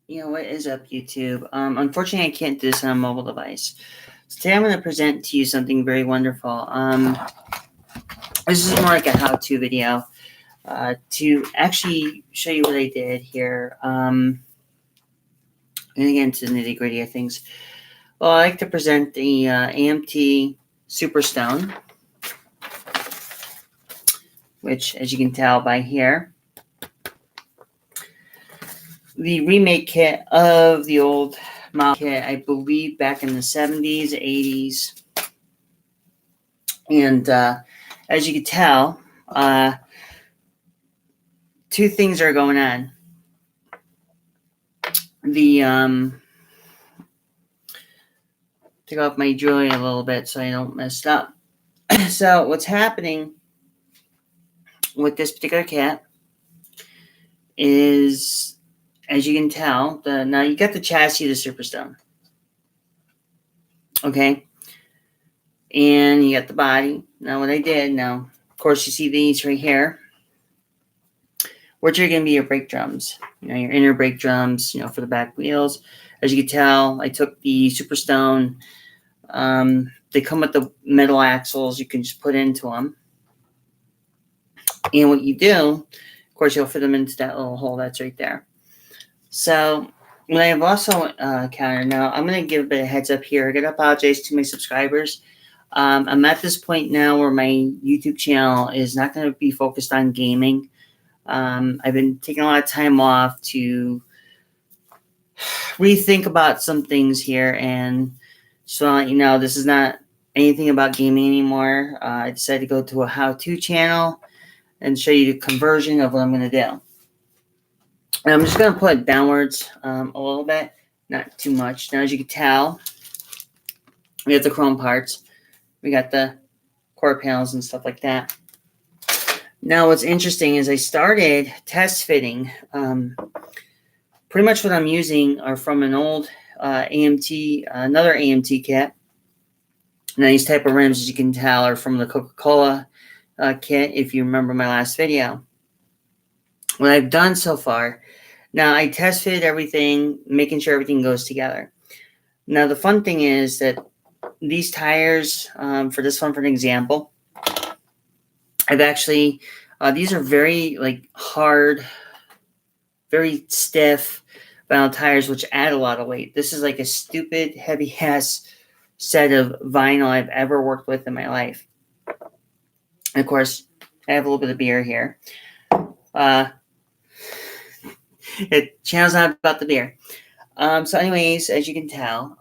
What is up, YouTube? Unfortunately, I can't do this on a mobile device. So today I'm going to present to you something very wonderful. This is more like a how-to video to actually show you what I did here. And again, to the nitty-gritty of things. Well, I like to present the AMT Superstone, which, as you can tell by here, the remake kit of the old model kit, I believe back in the 70s, 80s. And as you can tell, two things are going on. Take off my jewelry a little bit so I don't mess it up. So what's happening with this particular kit is, as you can tell, now you got the chassis of the Superstone. Okay. And you got the body. Now what I did, of course you see these right here, which are going to be your brake drums. Your inner brake drums, for the back wheels. As you can tell, I took the Superstone. They come with the metal axles you can just put into them. And what you do, of course, you'll fit them into that little hole that's right there. So what I have also encountered, now I'm going to give a bit of heads up here. I got to apologize to my subscribers. I'm at this point now where my YouTube channel is not going to be focused on gaming. I've been taking a lot of time off to rethink about some things here, and so I'll let you know this is not anything about gaming anymore. I decided to go to a how-to channel and show you the conversion of what I'm going to do. And I'm just going to put it downwards a little bit, not too much. Now, as you can tell, we have the chrome parts. We got the quarter panels and stuff like that. Now, what's interesting is I started test fitting. Pretty much what I'm using are from an old AMT, another AMT kit. Now, these type of rims, as you can tell, are from the Coca-Cola kit, if you remember my last video. What I've done so far, now I test fitted everything, making sure everything goes together. Now, the fun thing is that these tires, for this one, for an example, I've actually, these are very hard, very stiff vinyl tires, which add a lot of weight. This is like a stupid heavy ass set of vinyl I've ever worked with in my life. And of course, I have a little bit of beer here. The channel's not about the beer. So anyways, as you can tell,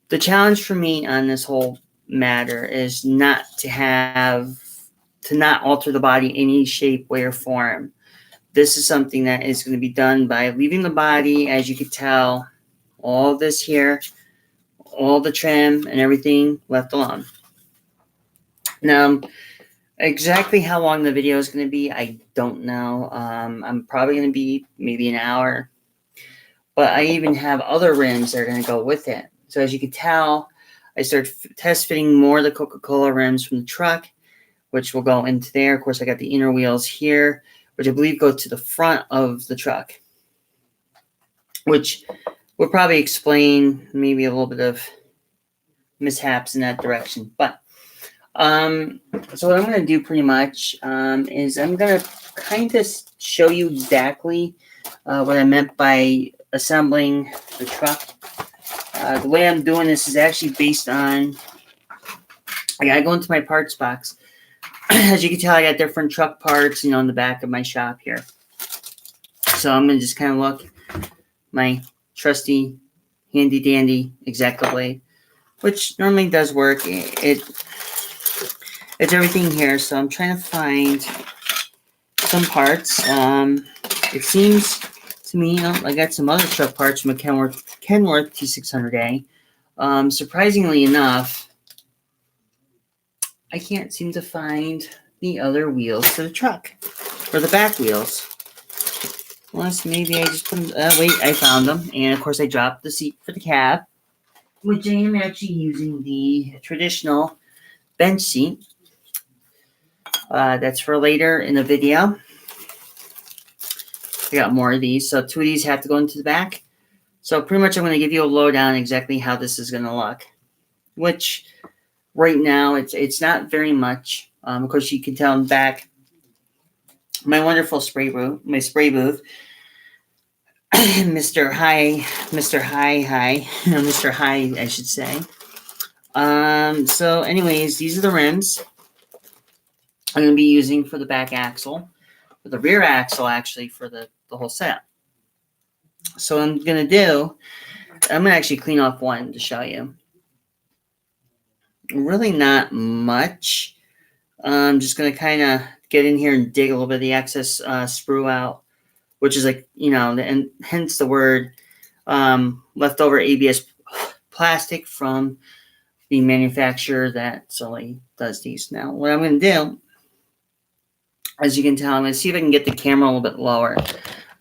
the challenge for me on this whole matter is not not alter the body in any shape, way, or form. This is something that is going to be done by leaving the body, as you can tell, all this here, all the trim and everything left alone. Now, exactly how long the video is going to be, I don't know. I'm probably going to be maybe an hour. But I even have other rims that are going to go with it. So as you can tell, I started test fitting more of the Coca-Cola rims from the truck, which will go into there. Of course, I got the inner wheels here, which I believe go to the front of the truck, which will probably explain maybe a little bit of mishaps in that direction. But so what I'm going to do pretty much is I'm going to kind of show you exactly what I meant by assembling the truck. The way I'm doing this is actually based on, I gotta go into my parts box. As you can tell, I got different truck parts, in the back of my shop here. So I'm gonna just kind of look my trusty, handy dandy X-Acto blade, which normally does work. It's everything here. So I'm trying to find some parts. It seems to me, I got some other truck parts from a Kenworth T600A. Surprisingly enough, I can't seem to find the other wheels for the truck, or the back wheels. Unless maybe I just put them, wait, I found them. And of course I dropped the seat for the cab, which I am actually using the traditional bench seat. That's for later in the video. I got more of these. So 2 of these have to go into the back. So pretty much I'm going to give you a lowdown exactly how this is going to look. Which right now it's not very much. Of course, you can tell in the back my wonderful spray booth, Mr. High, Mr. High, I should say. So anyways, these are the rims I'm going to be using for the back axle, for the rear axle actually for the whole set. So what I'm going to do, I'm going to actually clean off one to show you. Really not much. I'm just going to kind of get in here and dig a little bit of the excess sprue out, which is like, and hence the word leftover ABS plastic from the manufacturer that solely does these. Now, what I'm going to do, as you can tell, I'm going to see if I can get the camera a little bit lower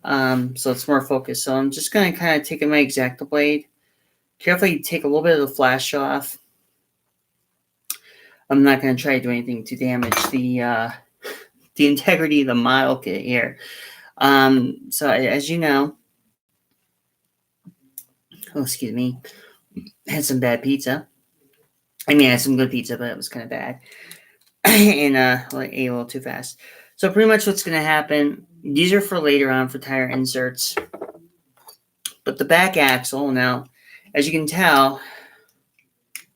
so it's more focused. So I'm just going to kind of take my X-Acto blade, carefully take a little bit of the flash off. I'm not going to try to do anything to damage the integrity of the model kit here. So as you know, excuse me, I had some bad pizza. I mean, I had some good pizza, but it was kind of bad. And I ate a little too fast. So pretty much what's going to happen, these are for later on for tire inserts. But the back axle, now, as you can tell,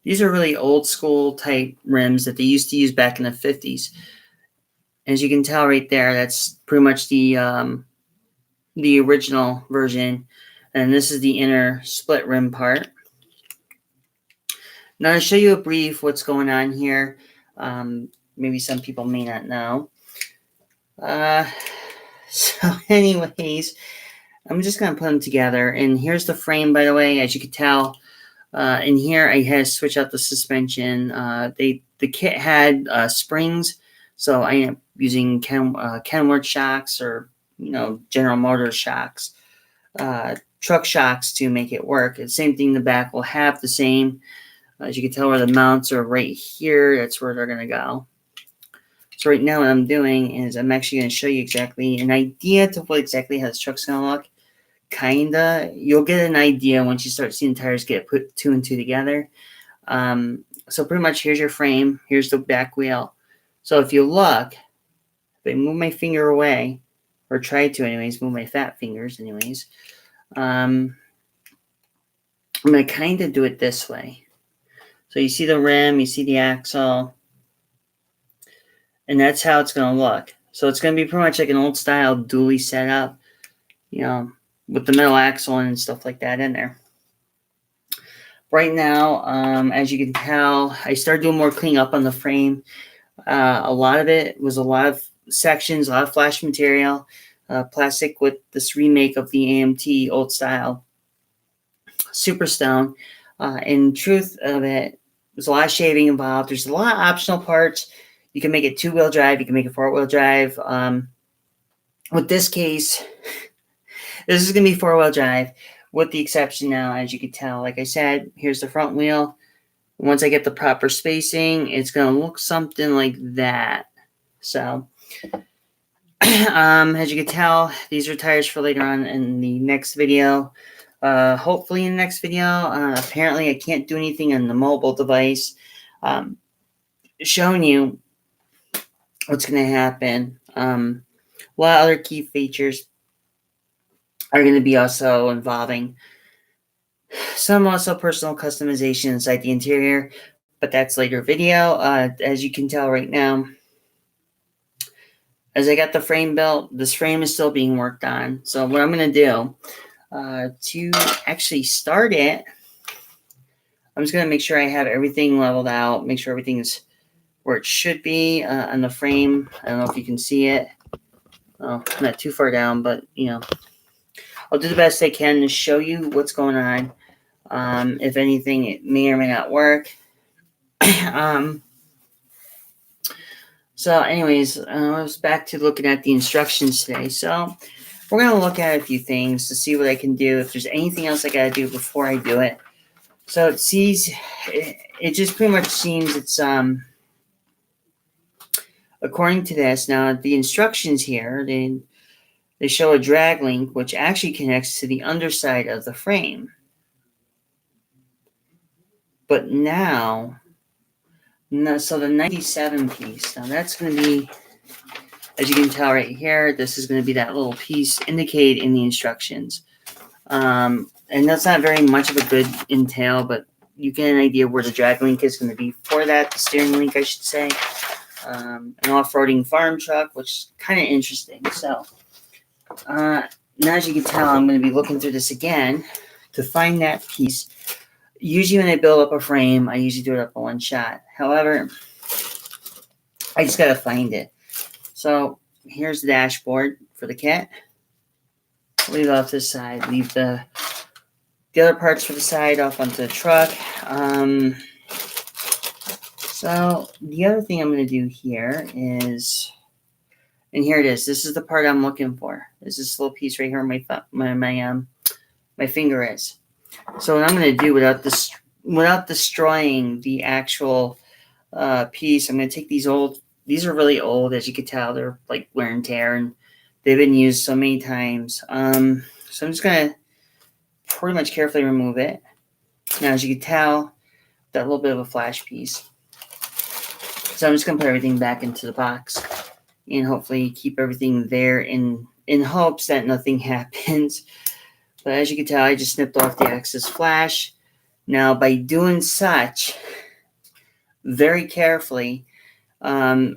these are really old school type rims that they used to use back in the 50s. As you can tell right there, that's pretty much the original version. And this is the inner split rim part. Now to show you a brief what's going on here, maybe some people may not know. So anyways, I'm just going to put them together. And here's the frame, by the way, as you can tell. In here, I had to switch out the suspension. The kit had springs, so I am using Kenworth shocks or General Motors shocks, truck shocks to make it work. And same thing, the back will have the same. As you can tell, where the mounts are right here, that's where they're going to go. So right now what I'm doing is I'm actually going to show you exactly an idea to what exactly how this truck's going to look. Kinda. You'll get an idea once you start seeing tires get put 2 and 2 together. So pretty much here's your frame. Here's the back wheel. So if you look, if I move my finger away, or try to anyways, move my fat fingers anyways, I'm going to kind of do it this way. So you see the rim, you see the axle, and that's how it's going to look. So it's going to be pretty much like an old style dually setup, with the metal axle and stuff like that in there. Right now, as you can tell, I started doing more cleaning up on the frame. A lot of it was a lot of sections, a lot of flash material, plastic with this remake of the AMT old style Superstone. In truth of it, there's a lot of shaving involved. There's a lot of optional parts. You can make it 2-wheel drive. You can make it 4-wheel drive. With this case, this is going to be 4-wheel drive, with the exception now, as you can tell. Like I said, here's the front wheel. Once I get the proper spacing, it's going to look something like that. So, as you can tell, these are tires for later on in the next video. Hopefully in the next video. Apparently I can't do anything on the mobile device. Showing you what's going to happen. A lot of other key features are going to be also involving some also personal customization inside the interior, but that's later video. As you can tell right now, as I got the frame built, this frame is still being worked on. So what I'm going to do to actually start it, I'm just going to make sure I have everything leveled out, make sure everything is where it should be on the frame. I don't know if you can see it. Oh, not too far down, but I'll do the best I can to show you what's going on. If anything, it may or may not work. So anyways, I was back to looking at the instructions today. So we're going to look at a few things to see what I can do, if there's anything else I got to do before I do it. So it just pretty much seems it's, according to this, now the instructions here, they show a drag link which actually connects to the underside of the frame. But now, so the 97 piece, now that's going to be, as you can tell right here, this is going to be that little piece indicated in the instructions. And that's not very much of a good entail, but you get an idea where the drag link is going to be for that, the steering link, I should say. An off-roading farm truck, which is kind of interesting. So, now as you can tell, I'm going to be looking through this again to find that piece. Usually when I build up a frame, I usually do it up in one shot. However, I just got to find it. So here's the dashboard for the kit. Leave it off this side. Leave the other parts for the side off onto the truck. So the other thing I'm going to do here is, and here it is. This is the part I'm looking for. Is this little piece right here where my finger is. So what I'm going to do without destroying the actual piece, I'm going to take these are really old, as you can tell. They're like wear and tear, and they've been used so many times. So I'm just going to pretty much carefully remove it. Now, as you can tell, that little bit of a flash piece. So I'm just going to put everything back into the box and hopefully keep everything there in hopes that nothing happens. But as you can tell, I just snipped off the excess flash. Now, by doing such, very carefully, because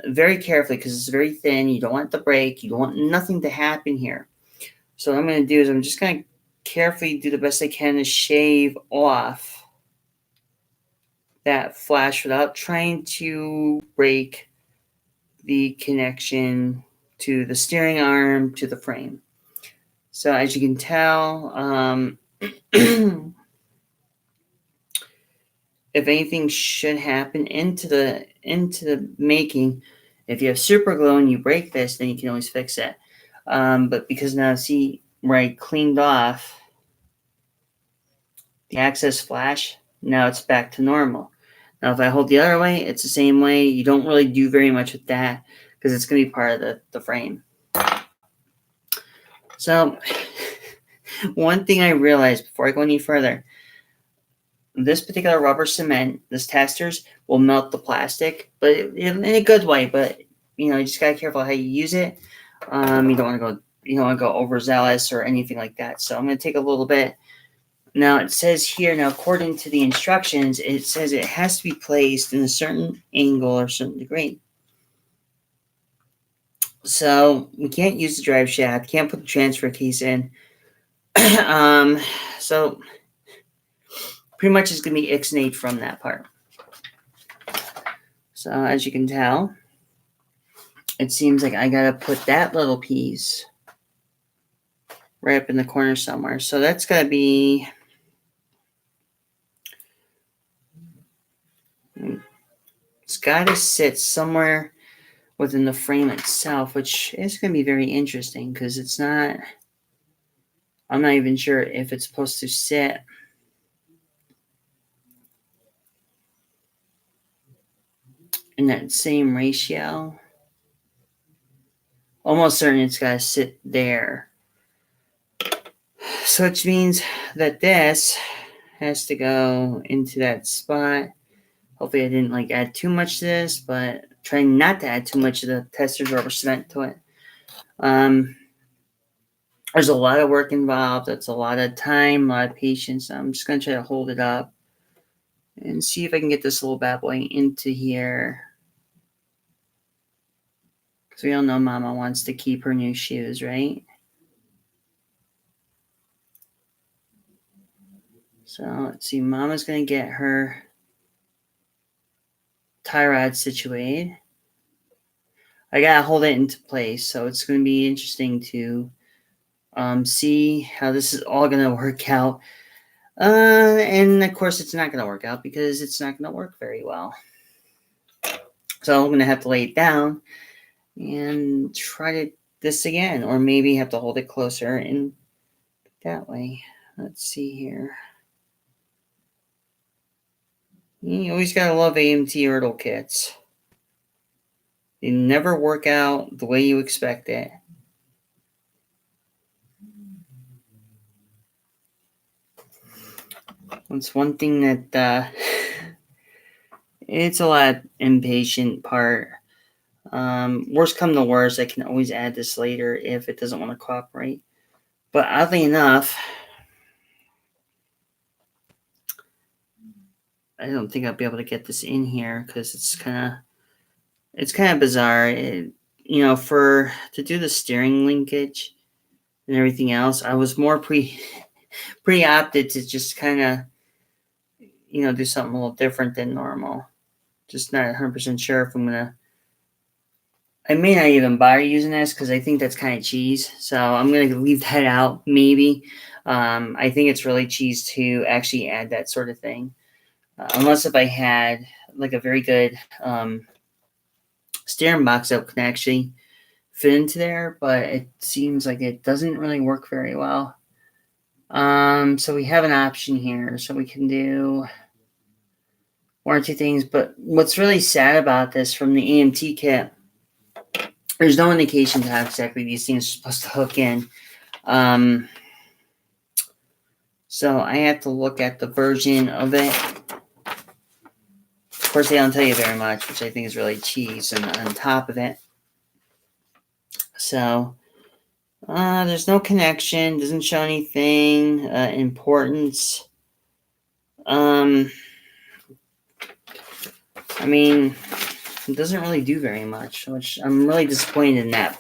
it's very thin, you don't want it to break, you don't want nothing to happen here. So what I'm going to do is I'm just going to carefully do the best I can to shave off that flash without trying to break the connection to the steering arm to the frame. So as you can tell, if anything should happen into the making, if you have super glue and you break this, then you can always fix it. But because now, see where I cleaned off the excess flash, now it's back to normal. Now, if I hold the other way, it's the same way. You don't really do very much with that because it's going to be part of the frame. So, one thing I realized before I go any further, this particular rubber cement, this testers, will melt the plastic, but in a good way. But you just gotta be careful how you use it. You don't want to go overzealous or anything like that. So I'm gonna take a little bit. Now it says here, now according to the instructions, it says it has to be placed in a certain angle or certain degree. So we can't use the drive shaft, can't put the transfer case in. So pretty much it's going to be ixnayed from that part. So as you can tell, it seems like I got to put that little piece right up in the corner somewhere. So that's got to be, it's got to sit somewhere within the frame itself, which is going to be very interesting because I'm not even sure if it's supposed to sit in that same ratio. Almost certain it's got to sit there. So which means that this has to go into that spot. Hopefully I didn't add too much to this, but trying not to add too much of the testers rubber cement to it. There's a lot of work involved. That's a lot of time, a lot of patience. I'm just going to try to hold it up and see if I can get this little bad boy into here. Because we all know Mama wants to keep her new shoes, right? So let's see. Mama's going to get her tie rod situated. I got to hold it into place. So it's going to be interesting to see how this is all going to work out. And of course, it's not going to work out because it's not going to work very well. So I'm going to have to lay it down and try this again, or maybe have to hold it closer and that way. Let's see here. You always got to love AMT hurdle kits. They never work out the way you expect it. That's one thing that it's a lot impatient part. Worst come to worst, I can always add this later if it doesn't want to cooperate. But oddly enough, I don't think I'll be able to get this in here because it's kind of bizarre. For to do the steering linkage and everything else, I was more pre-opted to just kind of do something a little different than normal. Just not 100% sure if I'm gonna. I may not even bother using this because I think that's kind of cheese. So I'm gonna leave that out. Maybe. I think it's really cheese to actually add that sort of thing, unless if I had like a very good steering box that can actually fit into there, but it seems like it doesn't really work very well. So we have an option here, so we can do one or two things. But what's really sad about this from the AMT kit, there's no indication to how exactly these things are supposed to hook in. So I have to look at the version of it. Of course, they don't tell you very much, which I think is really cheese and on top of it. So there's no connection, doesn't show anything importance. I mean, it doesn't really do very much, which I'm really disappointed in that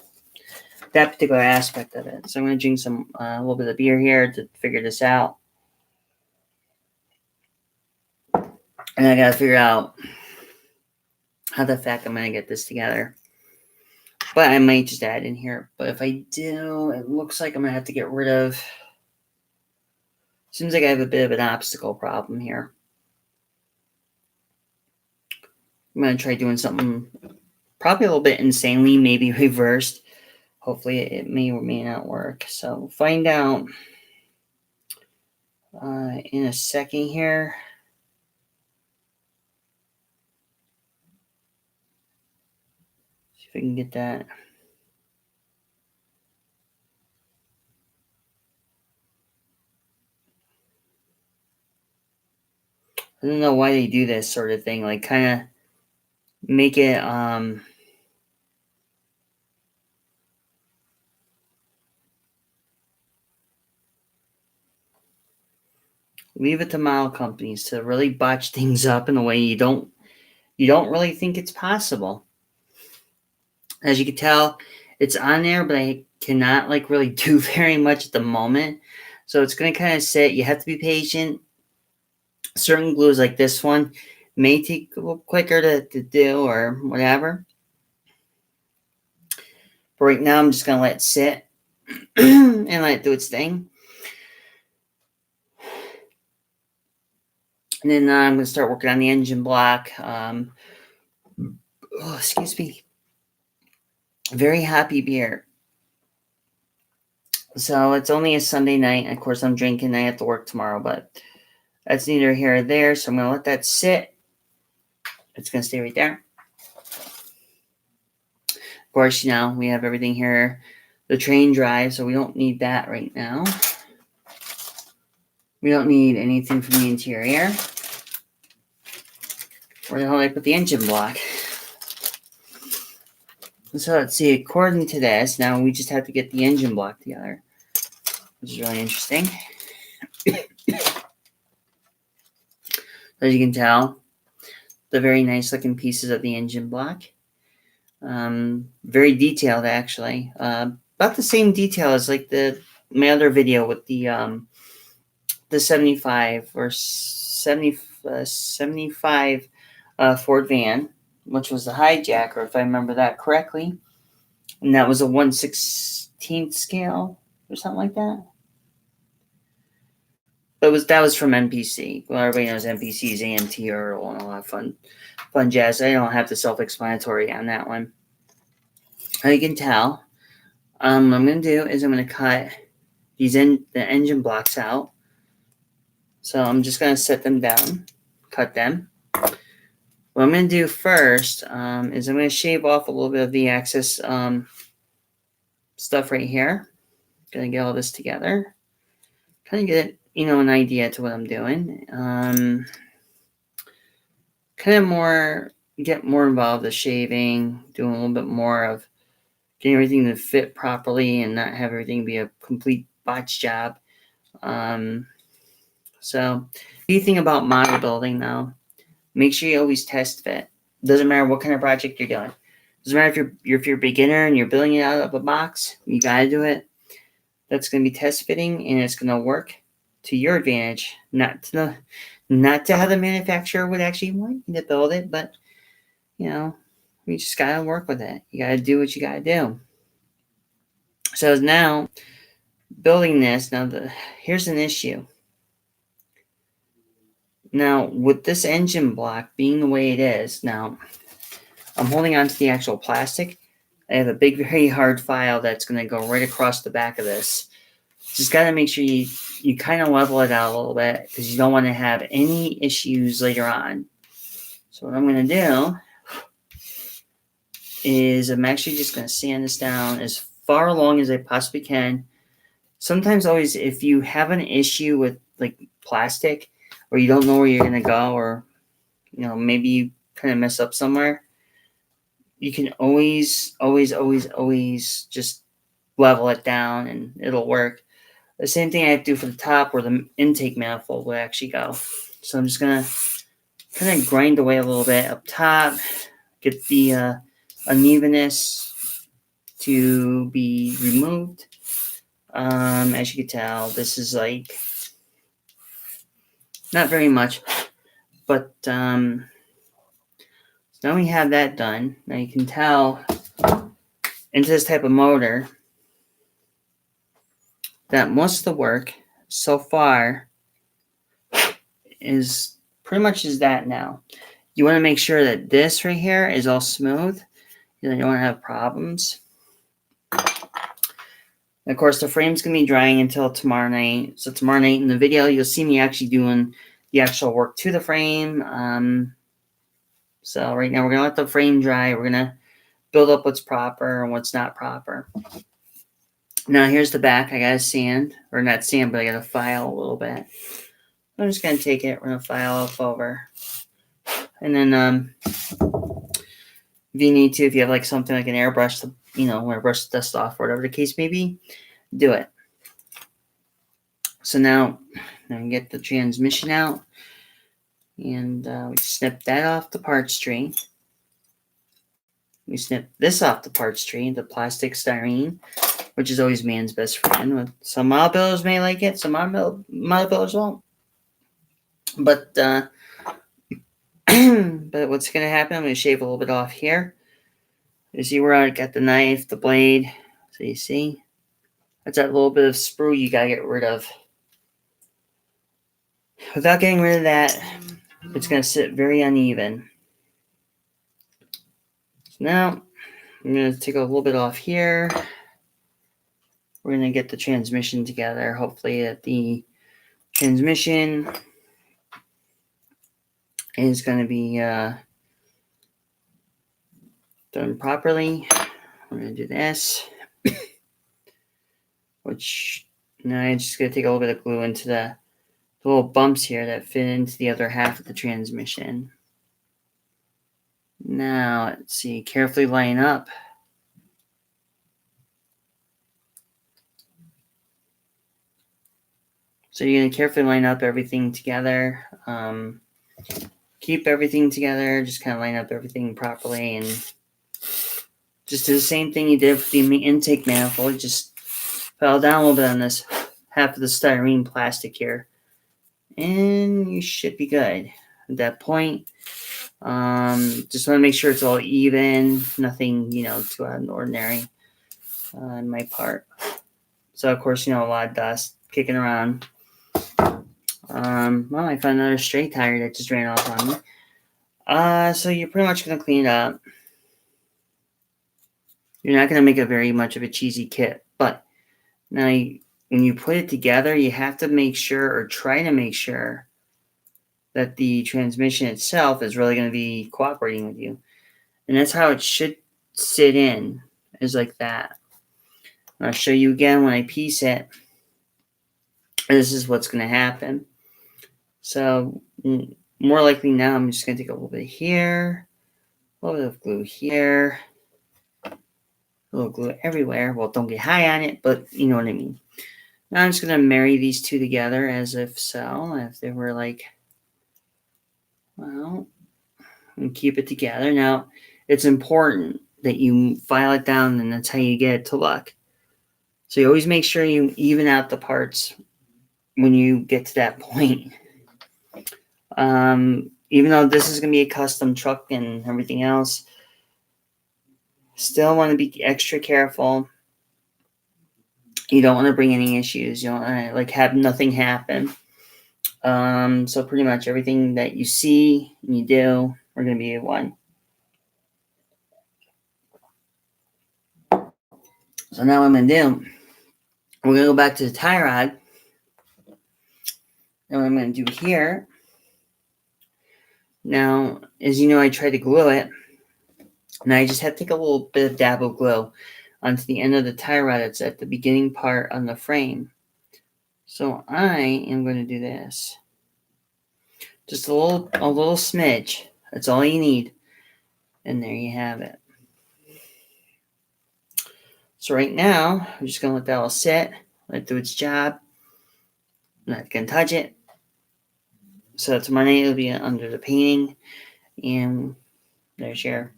particular aspect of it. So I'm going to drink some a little bit of beer here to figure this out, and I got to figure out how the heck I'm going to get this together. But I might just add in here. But if I do, it looks like I'm going to have to get rid of. Seems like I have a bit of an obstacle problem here. I'm going to try doing something probably a little bit insanely, maybe reversed. Hopefully it may or may not work. So we'll find out in a second here. See if I can get that. I don't know why they do this sort of thing. Like kind of make it leave it to model companies to really botch things up in a way you don't really think it's possible. As you can tell, it's on there, but I cannot like really do very much at the moment. So it's going to kind of sit. You have to be patient. Certain glues like this one may take a little quicker to do or whatever. But right now, I'm just going to let it sit and let it do its thing. And then I'm going to start working on the engine block. Excuse me. Very happy beer. So it's only a Sunday night. Of course, I'm drinking. I have to work tomorrow, but that's neither here or there. So I'm going to let that sit. It's going to stay right there. Of course, we have everything here. The train drive, so we don't need that right now. We don't need anything from the interior. Where the hell did I put the engine block? So let's see, according to this, now we just have to get the engine block together, which is really interesting. As you can tell, the very nice looking pieces of the engine block. Very detailed, actually. About the same detail as like my other video with the 75 or 75 Ford van, which was the hijacker, if I remember that correctly. And that was a 1/16 scale or something like that. But that was from NPC. Well, everybody knows NPC's AMT are a lot of fun jazz. I don't have the self-explanatory on that one. As you can tell, what I'm going to do is I'm going to cut the engine blocks out. So I'm just going to set them down, cut them. What I'm going to do first is I'm going to shave off a little bit of the excess stuff right here. Going to get all this together. Kind of get it an idea to what I'm doing. Kind of get more involved with shaving, doing a little bit more of getting everything to fit properly and not have everything be a complete botch job. So, the thing about model building now, make sure you always test fit. Doesn't matter what kind of project you're doing. Doesn't matter if you're a beginner and you're building it out of a box. You gotta do it. That's gonna be test fitting, and it's gonna work to your advantage, not to how the manufacturer would actually want you to build it, but you just gotta work with it. You gotta do what you gotta do. So now, building this, here's an issue. Now, with this engine block being the way it is, now, I'm holding on to the actual plastic. I have a big, very hard file that's going to go right across the back of this. Just got to make sure you kind of level it out a little bit because you don't want to have any issues later on. So what I'm going to do is I'm actually just going to sand this down as far along as I possibly can. Sometimes always if you have an issue with like plastic or you don't know where you're going to go or maybe you kind of mess up somewhere, you can always just level it down and it'll work. The same thing I have to do for the top where the intake manifold will actually go. So I'm just going to kind of grind away a little bit up top, get the unevenness to be removed. As you can tell, this is like not very much, but now we have that done. Now you can tell into this type of motor that most of the work so far is pretty much is that now. You want to make sure that this right here is all smooth. You don't want to have problems. And of course, the frame's going to be drying until tomorrow night. So tomorrow night in the video, you'll see me actually doing the actual work to the frame. So right now, we're going to let the frame dry. We're going to build up what's proper and what's not proper. Now, here's the back. I got to sand, or not sand, but I got to file a little bit. I'm just going to take it. We're going to file up over. And then if you need to, if you have like something like an airbrush to, airbrush the dust off or whatever the case may be, do it. So now we get the transmission out. And we snip that off the parts tree. We snip this off the parts tree, the plastic styrene, which is always man's best friend. Some model builders may like it, some model builders won't. But but what's going to happen, I'm going to shave a little bit off here. You see where I got the knife, the blade. So you see, that's that little bit of sprue you got to get rid of. Without getting rid of that, it's going to sit very uneven. So now, I'm going to take a little bit off here. We're going to get the transmission together. Hopefully that the transmission is going to be done properly. We're going to do this. Which, now I'm just going to take a little bit of glue into the little bumps here that fit into the other half of the transmission. Now, let's see. Carefully line up. So you're going to carefully line up everything together. Keep everything together. Just kind of line up everything properly. And just do the same thing you did with the intake manifold. Just fell down a little bit on this half of the styrene plastic here. And you should be good. At that point, just want to make sure it's all even. Nothing, too out of the ordinary on my part. So, of course, a lot of dust kicking around. Well, I found another stray tire that just ran off on me. So you're pretty much going to clean it up. You're not going to make a very much of a cheesy kit, but now when you put it together, you have to make sure or try to make sure that the transmission itself is really going to be cooperating with you. And that's how it should sit in, is like that. And I'll show you again when I piece it. this is what's going to happen. So more likely now, I'm just going to take a little bit here, a little bit of glue here, a little glue everywhere. Well, don't get high on it, but you know what I mean. Now I'm just going to marry these two together as if so, if they were like, well, and keep it together. Now, it's important that you file it down, and that's how you get it to look. So you always make sure you even out the parts when you get to that point. Even though this is going to be a custom truck and everything else, still want to be extra careful. You don't want to bring any issues. You don't want to have nothing happen. So pretty much everything that you see and you do, we're going to be one. So now what I'm going to do, we're going to go back to the tie rod. And what I'm going to do here, now, as you know, I tried to glue it. And I just have to take a little bit of dab of glue onto the end of the tie rod. It's at the beginning part on the frame. So I am going to do this. Just a little smidge. That's all you need. And there you have it. So right now, I'm just going to let that all sit. Let it do its job. I'm not going to touch it. So tomorrow night it'll be under the painting. And there's your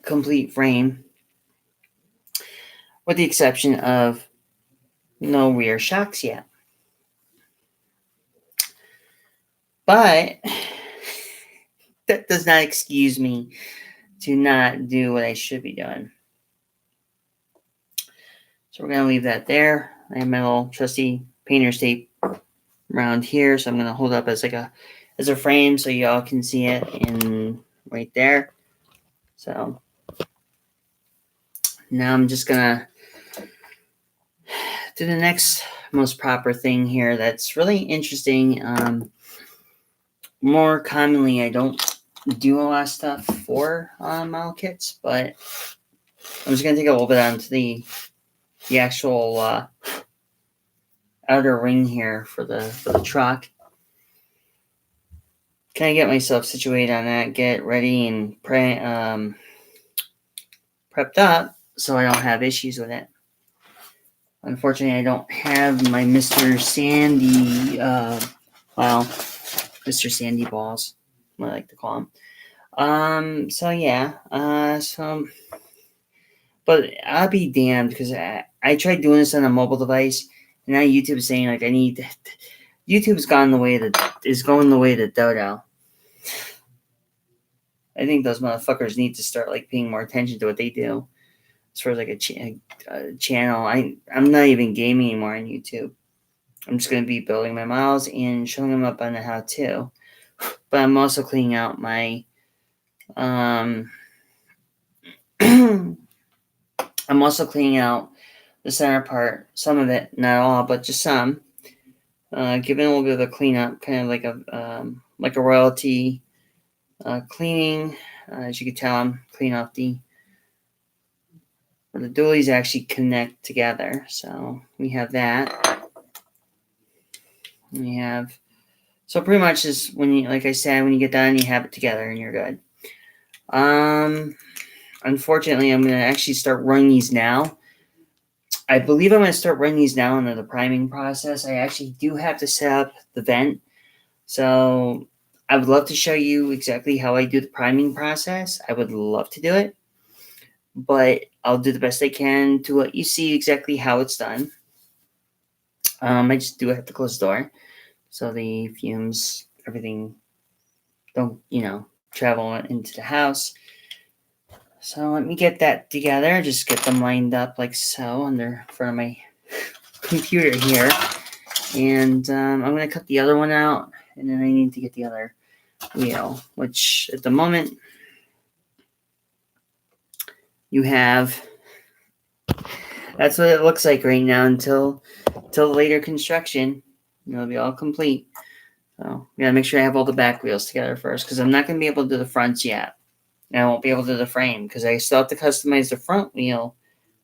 complete frame. With the exception of no rear shocks yet. But that does not excuse me to not do what I should be doing. So we're going to leave that there. I have my little trusty painter's tape around here. So I'm going to hold up as a frame so y'all can see it in right there. So now I'm just going to do the next most proper thing here that's really interesting. More commonly, I don't do a lot of stuff for model kits, but I'm just going to take a little bit onto the actual outer ring here for the truck. Kind of get myself situated on that, get ready and prepped up so I don't have issues with it. Unfortunately, I don't have my Mr. Sandy, Mr. Sandy balls, what I like to call them. So yeah, but I'll be damned because I tried doing this on a mobile device, and now YouTube is saying YouTube's going the way of Dodo. I think those motherfuckers need to start paying more attention to what they do. As far as a channel, I'm not even gaming anymore on YouTube. I'm just going to be building my models and showing them up on the how-to. But I'm also cleaning out my I'm also cleaning out the center part, some of it, not all, but just some. Giving a little bit of a cleanup, kind of like a royalty cleaning. As you can tell, I'm cleaning off where the dualies actually connect together. So we have that. So pretty much is when you, like I said, when you get done, you have it together and you're good. Unfortunately, I'm going to actually start running these now. I believe I'm going to start running these now under the priming process. I actually do have to set up the vent. So I would love to show you exactly how I do the priming process. I would love to do it. But I'll do the best I can to let you see exactly how it's done. I just do have to close the door so the fumes, everything, don't, travel into the house. So let me get that together. Just get them lined up like so in front of my computer here. And I'm going to cut the other one out. And then I need to get the other wheel, which at the moment you have. That's what it looks like right now until later construction. It'll be all complete. So we gotta make sure I have all the back wheels together first, because I'm not gonna be able to do the fronts yet. And I won't be able to do the frame because I still have to customize the front wheel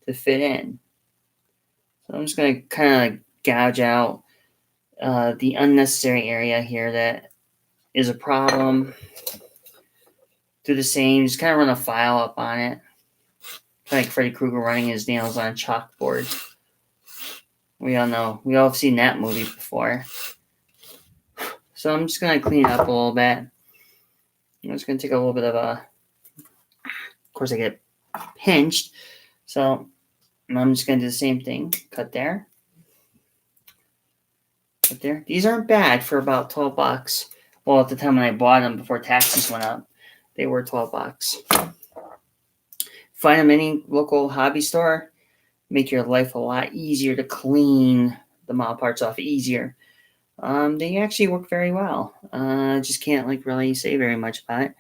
to fit in. So I'm just gonna kind of gouge out the unnecessary area here that is a problem. Do the same, just kind of run a file up on it. Kind of like Freddy Krueger running his nails on a chalkboard. We all know, we all have seen that movie before. So I'm just going to clean it up a little bit. I'm just going to take a little bit of course I get pinched. So I'm just going to do the same thing. Cut there. Cut there. These aren't bad for about $12. Well, at the time when I bought them before taxes went up, they were $12. Find them in any local hobby store. Make your life a lot easier to clean the model parts off easier. They actually work very well. Just can't really say very much about it.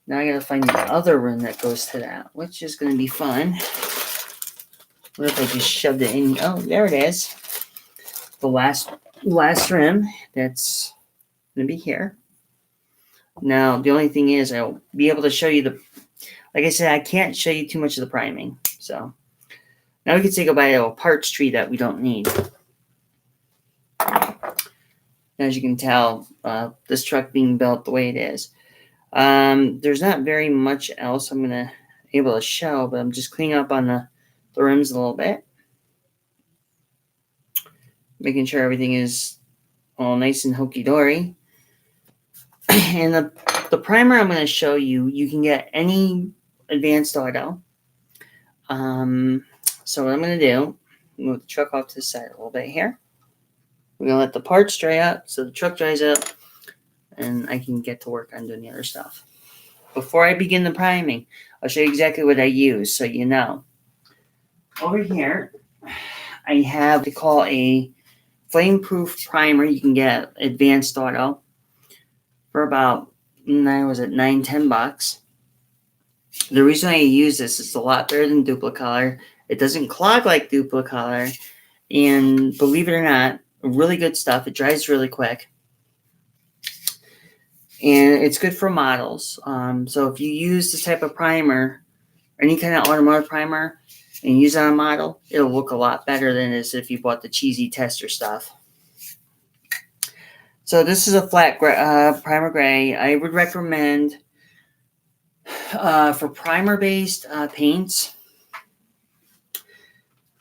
Now I gotta find the other room that goes to that, which is gonna be fun. What if I just shoved it in? Oh, there it is. The last rim that's gonna be here. Now the only thing is I'll be able to show you like I said, I can't show you too much of the priming. So now we can say goodbye to a parts tree that we don't need. As you can tell, this truck being built the way it is. There's not very much else I'm gonna able to show, but I'm just cleaning up on the rims a little bit, making sure everything is all nice and hokey dory. And the primer I'm going to show you, you can get any advanced auto. So what I'm going to do, move the truck off to the side a little bit here. We're going to let the parts dry up so the truck dries up, and I can get to work on doing the other stuff. Before I begin the priming, I'll show you exactly what I use so you know. Over here, I have what they call a flame-proof primer. You can get advanced auto for about $9-10. The reason I use this is it's a lot better than Duplicolor. It doesn't clog like Duplicolor, and believe it or not, really good stuff. It dries really quick, and it's good for models. So if you use this type of primer, any kind of automotive primer, and use it on a model, it'll look a lot better than this if you bought the cheesy tester stuff. So this is a flat primer gray. I would recommend for primer-based paints,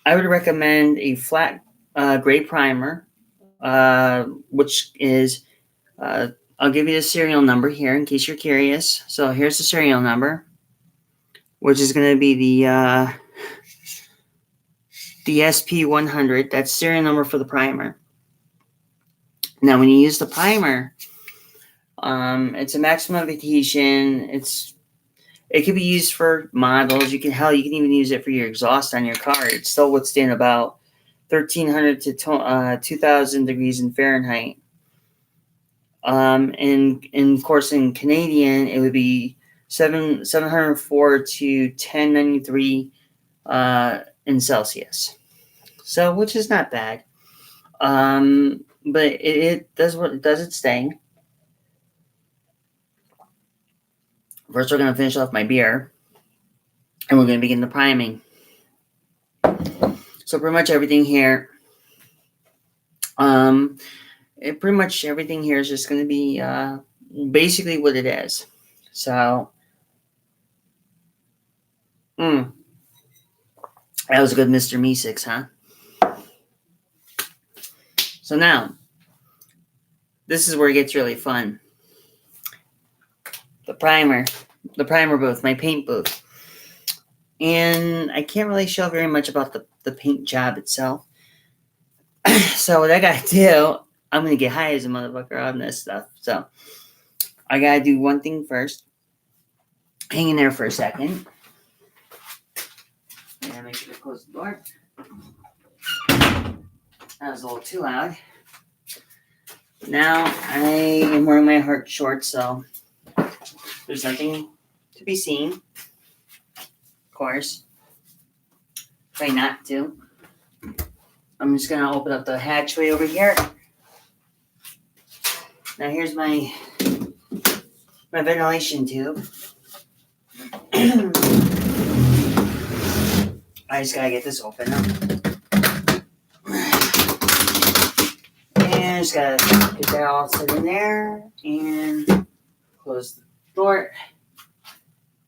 I would recommend a flat gray primer, which is, I'll give you the serial number here in case you're curious. So here's the serial number, which is going to be the SP100. That's serial number for the primer. Now, when you use the primer, it's a maximum adhesion. It can be used for models. You can even use it for your exhaust on your car. It still withstand about 1,300 to 2,000 degrees in Fahrenheit. And of course, in Canadian, it would be 704 to 1093 in Celsius. So, which is not bad. But it does what it does its thing. First, we're going to finish off my beer, and we're going to begin the priming. So pretty much everything here, is just going to be basically what it is. So, that was a good Mr. Meeseeks, huh? So now, this is where it gets really fun. The primer booth, my paint booth. And I can't really show very much about the paint job itself. So what I gotta do, I'm gonna get high as a motherfucker on this stuff. So I gotta do one thing first. Hang in there for a second. And make sure to close the door. That was a little too loud. Now I am wearing my heart shorts, so there's nothing to be seen. Of course. Try not to. I'm just going to open up the hatchway over here. Now here's my ventilation tube. I just got to get this open up. And I just gotta get that all set in there and close the door.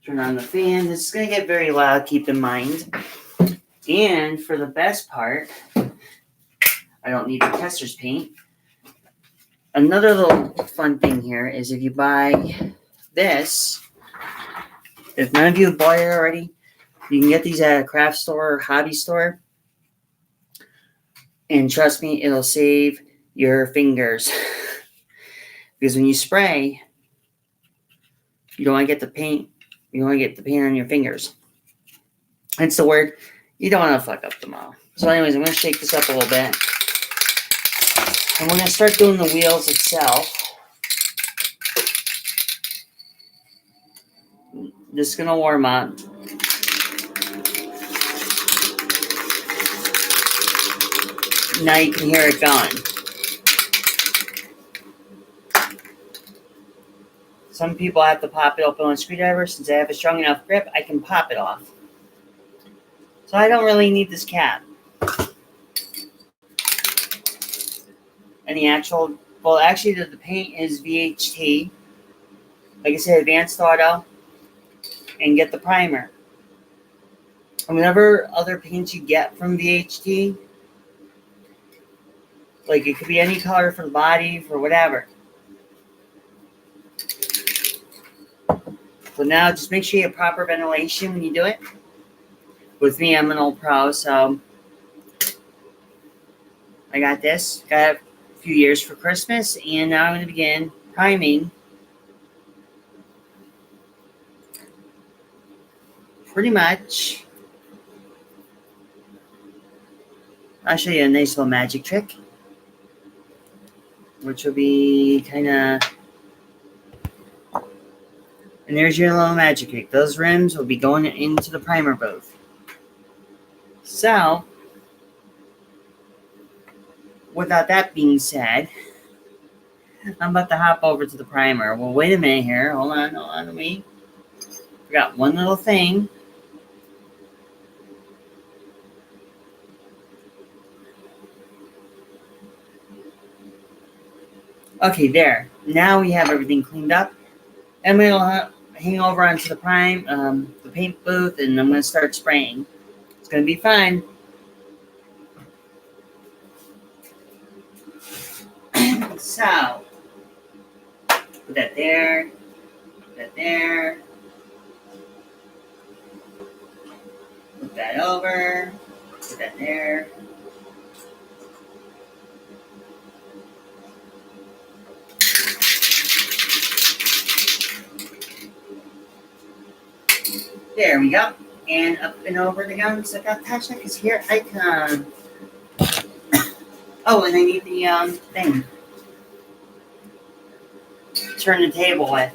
Turn on the fan. This is gonna get very loud, keep in mind. And for the best part, I don't need the tester's paint. Another little fun thing here is if you buy this, if none of you have bought it already, you can get these at a craft store or hobby store. And trust me, it'll save your fingers. Because when you spray, you don't want to get the paint. You don't want to get the paint on your fingers. Hence the word, you don't want to fuck up them all. So anyways, I'm going to shake this up a little bit. And we're going to start doing the wheels itself. This is going to warm up. Now you can hear it going. Some people have to pop it open with a screwdriver. Since I have a strong enough grip, I can pop it off. So I don't really need this cap. And the actual, well, actually the paint is VHT. Like I said, advanced auto. And get the primer. And whatever other paints you get from VHT, like it could be any color for the body, for whatever. So now just make sure you have proper ventilation when you do it. With me, I'm an old pro, so I got this. Got a few years for Christmas, and now I'm going to begin priming. Pretty much. I'll show you a nice little magic trick, which will be kind of... And there's your little magic trick. Those rims will be going into the primer booth. So, without that being said, I'm about to hop over to the primer. Well, wait a minute here. Hold on, wait. Forgot one little thing. Okay, there. Now we have everything cleaned up. And we'll hang over onto the the paint booth, and I'm going to start spraying. It's going to be fun. So, put that there, put that there, put that over, put that there. There we go. And up and over the guns. I got touch because here I come. Oh, and I need the thing. Turn the table with.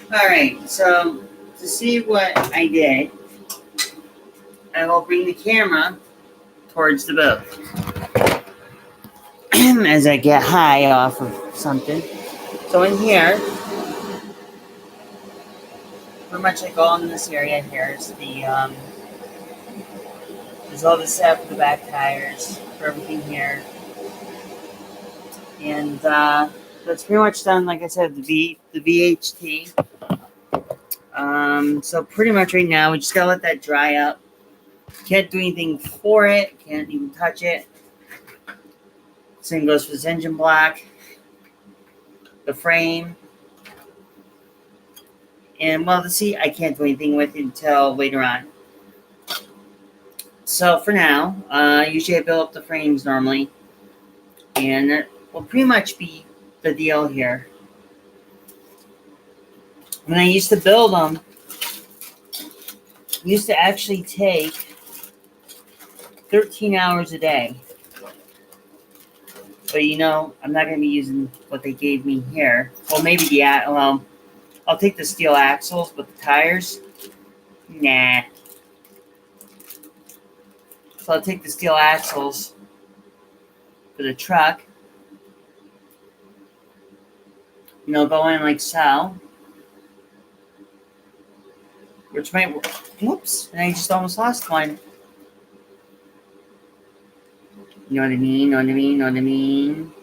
Alright, so to see what I did, I will bring the camera towards the booth as I get high off of something. So in here, pretty much like all in this area here is the, there's all the set for the back tires, for everything here. And that's pretty much done, like I said, the VHT. So pretty much right now, we just gotta let that dry up. Can't do anything for it. Can't even touch it. Same goes for this engine block, the frame, and well, the seat I can't do anything with it until later on. So for now, usually I build up the frames normally, and that will pretty much be the deal here. When I used to build them, it used to actually take 13 hours a day. But you know, I'm not going to be using what they gave me here. Well, maybe I'll take the steel axles, but the tires, nah. So I'll take the steel axles for the truck. You know, go in like so. Which might, whoops, and I just almost lost one. You know what I mean? Know what I mean? Know what I mean?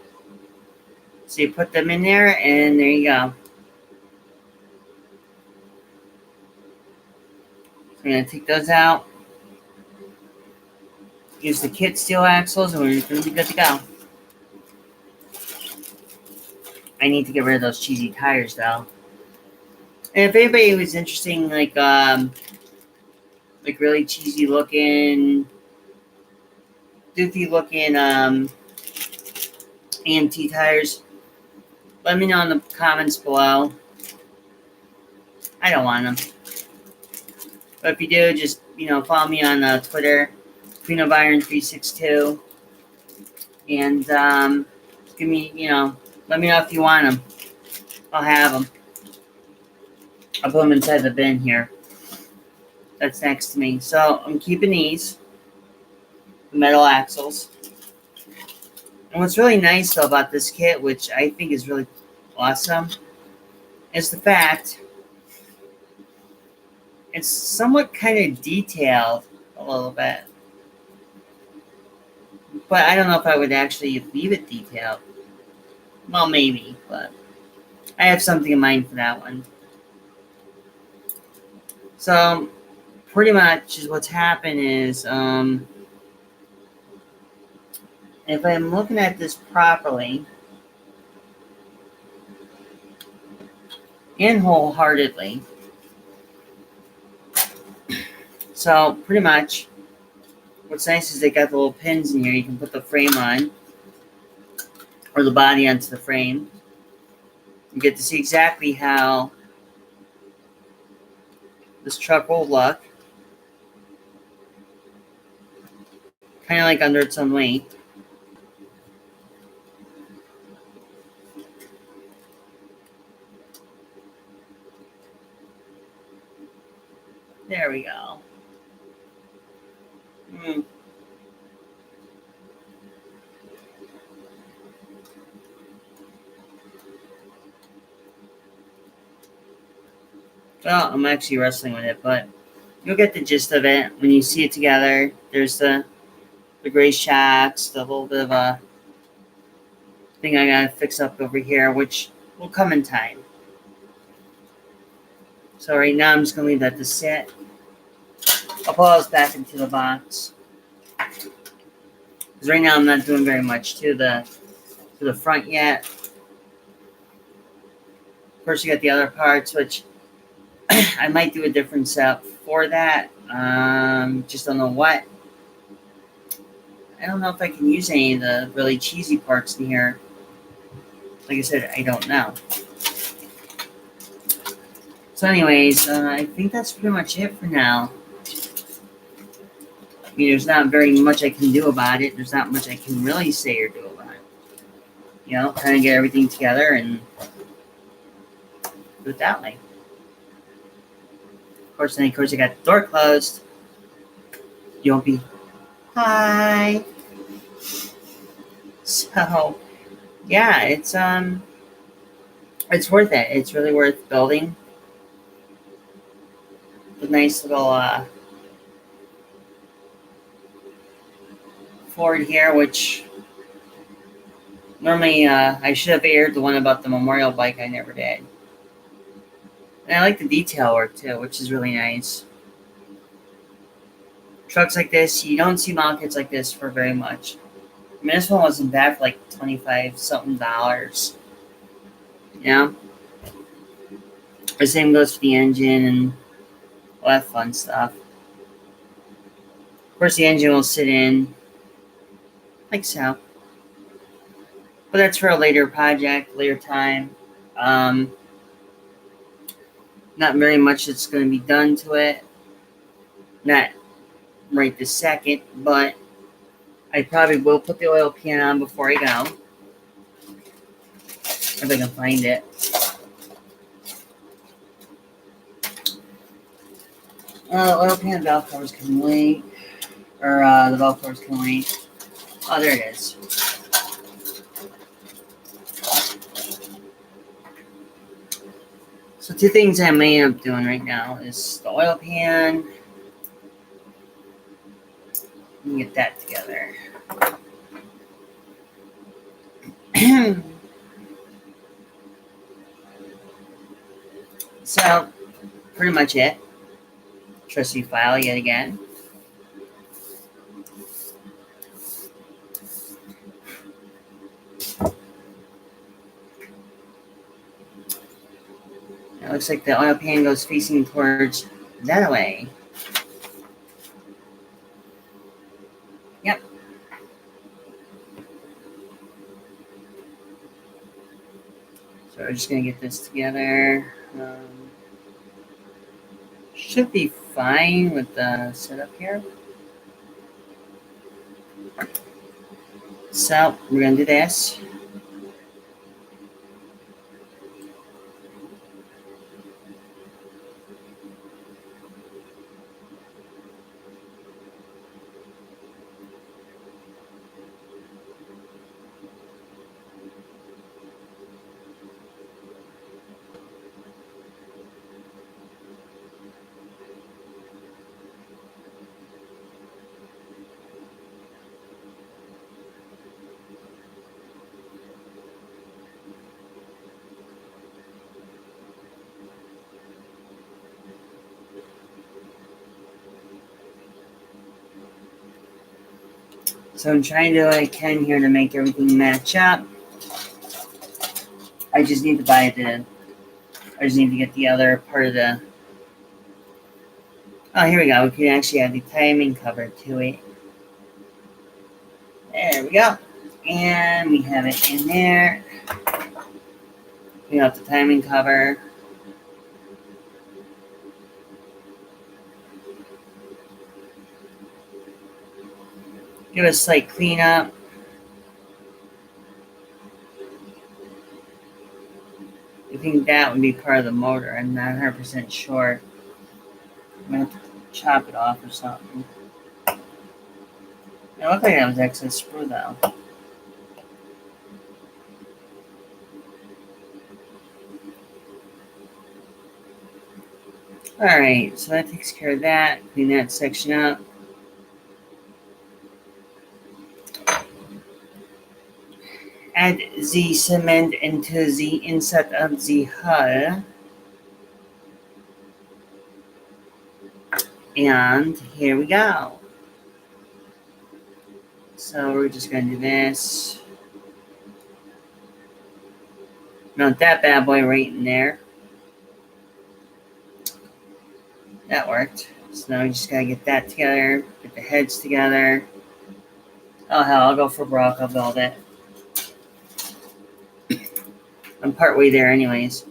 So you put them in there, and there you go. So I'm going to take those out. Use the kit steel axles, and we're going to be good to go. I need to get rid of those cheesy tires, though. And if anybody was interested in, like really cheesy looking, doofy looking, AMT tires, let me know in the comments below. I don't want them. But if you do, just, you know, follow me on Twitter, Queen of Iron 362. And give me, you know, let me know if you want them. I'll have them. I'll put them inside the bin here. That's next to me. So I'm keeping these. The metal axles. And what's really nice, though, about this kit, which I think is really awesome, is the fact it's somewhat kind of detailed a little bit. But I don't know if I would actually leave it detailed. Well, maybe, but I have something in mind for that one. So, pretty much is what's happened is, if I'm looking at this properly and wholeheartedly, so pretty much what's nice is they got the little pins in here. You can put the frame on, or the body onto the frame. You get to see exactly how this truck will look. Kind of like under its own weight. There we go. Well, I'm actually wrestling with it, but you'll get the gist of it when you see it together. There's the gray shocks, the little bit of a thing I gotta fix up over here, which will come in time. So right now I'm just gonna leave that to sit. I'll pull those back into the box. Because right now I'm not doing very much to the front yet. Of course, you got the other parts, which I might do a different setup for that. Just don't know what. I don't know if I can use any of the really cheesy parts in here. Like I said, I don't know. So anyways, I think that's pretty much it for now. I mean, there's not very much I can do about it. There's not much I can really say or do about it. You know, kind of get everything together and do it that way. Of course, I got the door closed. You won't be, hi. So, yeah, it's worth it. It's really worth building. The nice little Ford here, which normally I should have aired the one about the memorial bike. I never did. And I like the detail work too, which is really nice. Trucks like this, you don't see model kits like this for very much. I mean, this one wasn't bad for like 25 something dollars. You know? The same goes for the engine and all that fun stuff. Of course, the engine will sit in like so. But that's for a later project, later time. Um, Not very much that's going to be done to it. Not right this second, but I probably will put the oil pan on before I go. If I can find it. Oil pan valve covers can wait. Or the valve covers can wait. Oh, there it is. So two things I may end up doing right now is the oil pan. Let me get that together. So, pretty much it. Trusty file yet again. It looks like the oil pan goes facing towards that way. Yep. So we're just going to get this together. Should be fine with the setup here. So we're going to do this. So I'm trying to do what I can here to make everything match up. I just need to get the other part of the... Oh, here we go. We can actually add the timing cover to it. There we go. And we have it in there. We got the timing cover. Give it a slight cleanup. I think that would be part of the motor. I'm not 100% sure. I'm going to have to chop it off or something. It looked like that was excess screw though. Alright, so that takes care of that. Clean that section up. Add the cement into the inside of the hull. And here we go. So we're just going to do this. Mount that bad boy right in there. That worked. So now we just got to get that together. Get the heads together. Oh hell, I'll go for Brock. I'll build it. I'm partway there anyways.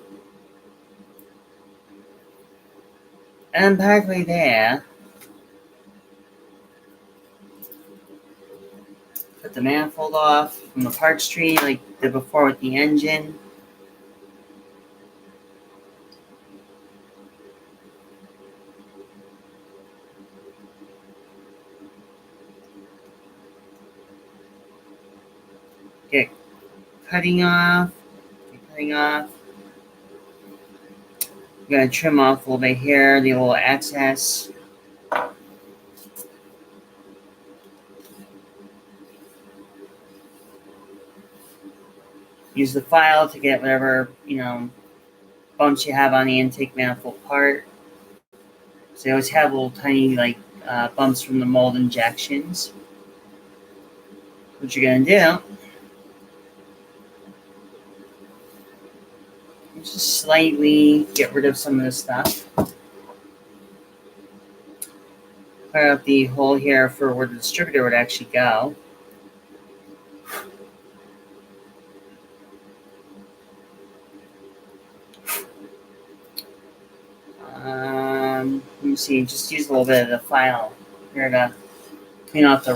And I'm partway there. Put the manifold off from the parts tree like the before with the engine. Get cutting off. I'm gonna trim off a little bit here, the little excess. Use the file to get whatever, bumps you have on the intake manifold part. So they always have little tiny bumps from the mold injections. What you're gonna do is just slightly get rid of some of the stuff. Clear out the hole here for where the distributor would actually go. Let me see, just use a little bit of the file here to clean off the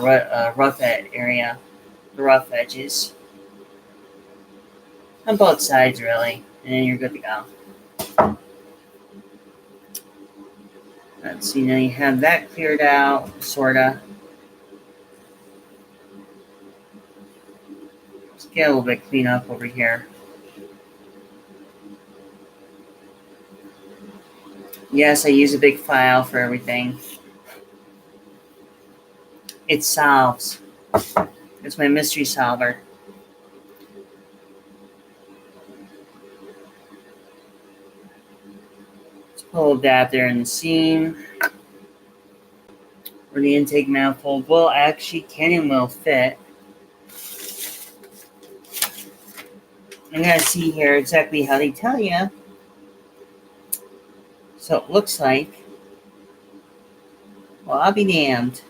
rough area, the rough edges. On both sides, really, and then you're good to go. Let's see, now you have that cleared out, sorta. Let's get a little bit clean up over here. Yes, I use a big file for everything. It solves. It's my mystery solver. Let's pull a dab there in the seam. Where the intake manifold will actually can and will fit. I'm going to see here exactly how they tell you. So it looks like, well, I'll be damned.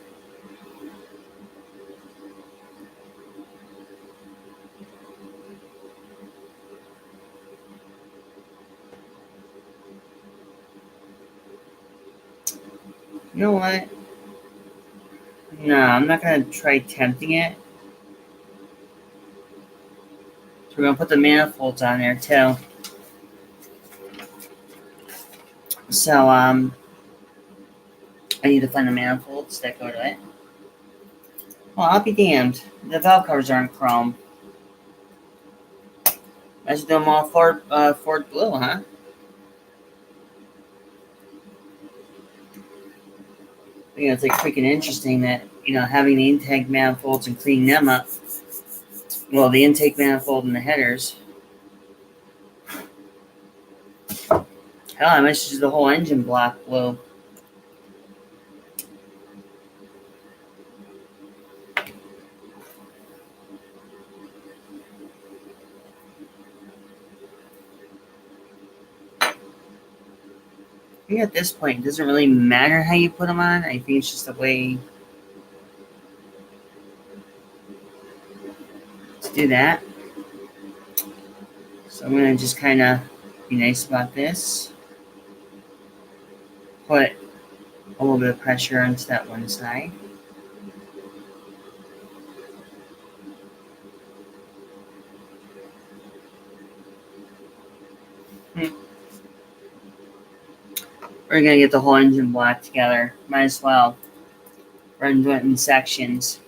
You know what? No, I'm not going to try tempting it. So we're going to put the manifolds on there too. So, I need to find the manifolds that go to it. Well, I'll be damned. The valve covers aren't chrome. I should do them all Ford blue, huh? You know, it's like freaking interesting that, having the intake manifolds and cleaning them up. Well, the intake manifold and the headers. Hell, I might just use the whole engine block blue. I think at this point, it doesn't really matter how you put them on. I think it's just a way to do that. So I'm going to just kind of be nice about this. Put a little bit of pressure into that one side. We're going to get the whole engine block together. Might as well. We're going to do it in sections.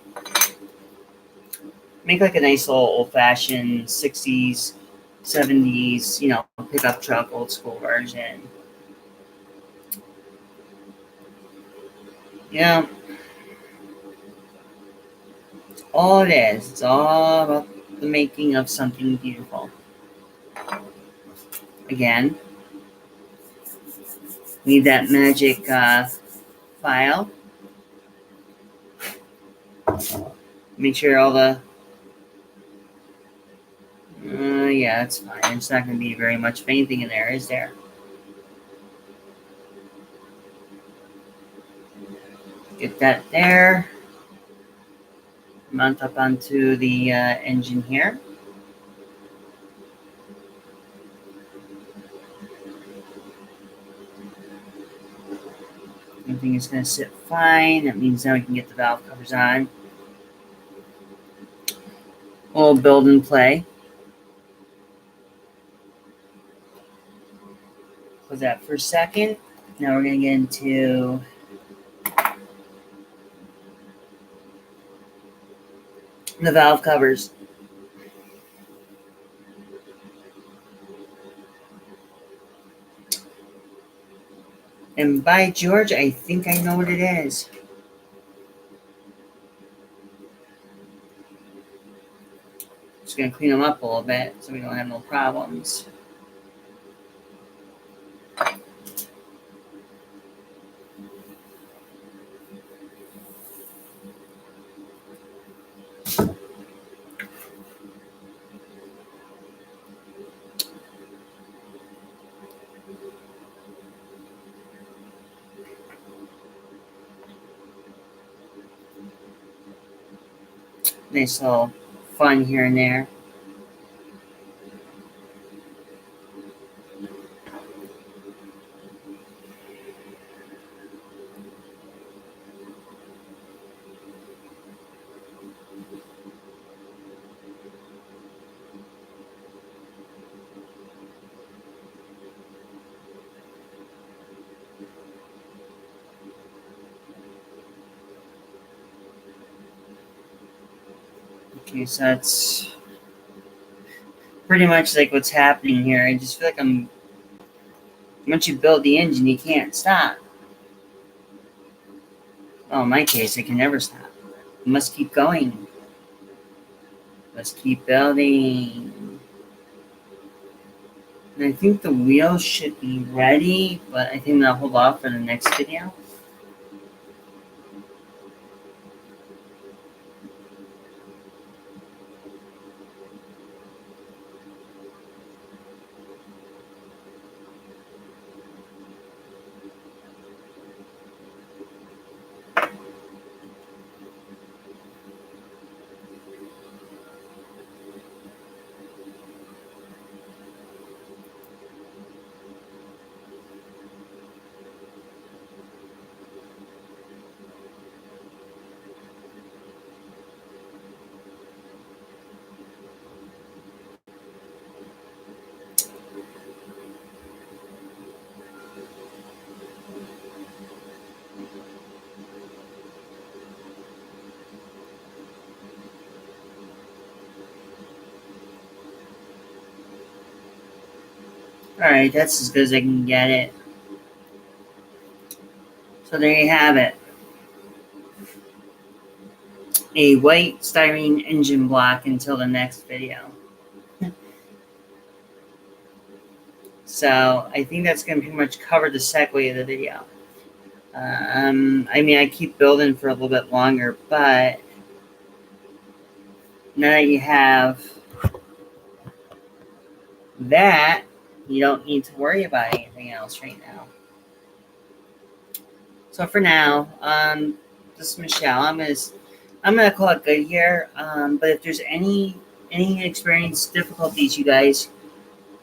Make like a nice little old-fashioned 60s, 70s, pickup truck, old school version. Yeah. All it is. It's all about the making of something beautiful. Again, need that magic file. Make sure all the... yeah, that's fine. It's not going to be very much of anything in there, is there? Get that there. Mount up onto the engine here. Everything is going to sit fine. That means now we can get the valve covers on. We'll build and play. Close that for a second. Now we're going to get into the valve covers. And by George, I think I know what it is. Just going to clean them up a little bit so we don't have no problems. Nice little fun here and there. Okay, so that's pretty much like what's happening here. I just feel like once you build the engine, you can't stop. Well, in my case, I can never stop. You must keep going. Let's keep building. And I think the wheels should be ready, but I think I'll hold off for the next video. Alright, that's as good as I can get it. So there you have it. A white styrene engine block until the next video. So I think that's going to pretty much cover the segue of the video. I mean, I keep building for a little bit longer, but now that you have that, you don't need to worry about anything else right now. So for now, this is Michelle. I'm gonna call it good here. But if there's any experience difficulties you guys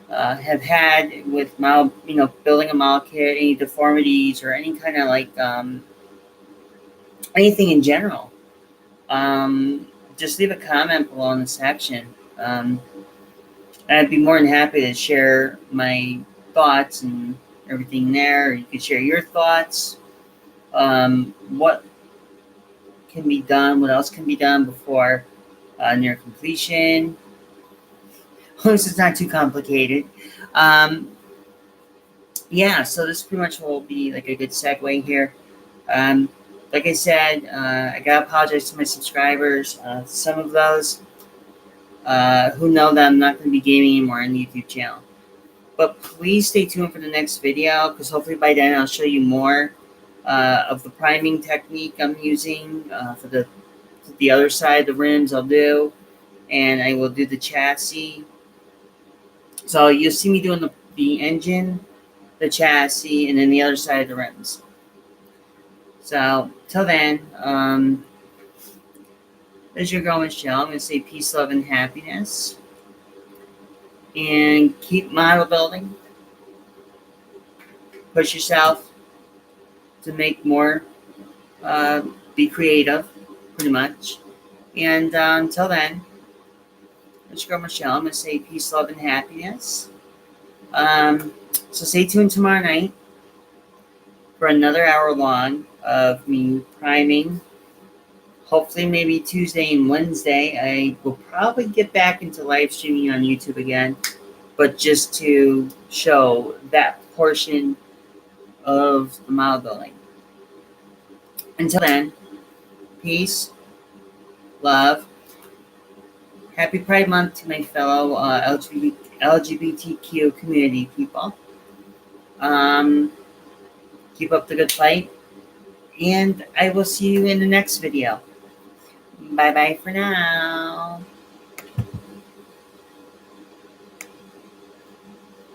have had with building a model kit, any deformities or any kind of like anything in general, just leave a comment below in the section. I'd be more than happy to share my thoughts and everything there. You could share your thoughts. What can be done? What else can be done before near completion? As long as it's not too complicated. Yeah, so this pretty much will be like a good segue here. Like I said, I gotta apologize to my subscribers. Some of those who know that I'm not going to be gaming anymore on the YouTube channel. But please stay tuned for the next video, because hopefully by then I'll show you more of the priming technique I'm using for the other side of the rims. I'll do, and I will do the chassis. So you'll see me doing the engine, the chassis, and then the other side of the rims. So till then, as your girl Michelle, I'm going to say peace, love, and happiness. And keep model building. Push yourself to make more. Be creative, pretty much. And until then, as your girl Michelle, I'm going to say peace, love, and happiness. So stay tuned tomorrow night for another hour long of me priming. Hopefully, maybe Tuesday and Wednesday, I will probably get back into live streaming on YouTube again, but just to show that portion of the model building. Until then, peace, love, happy Pride Month to my fellow LGBTQ community people. Keep up the good fight, and I will see you in the next video. Bye-bye for now.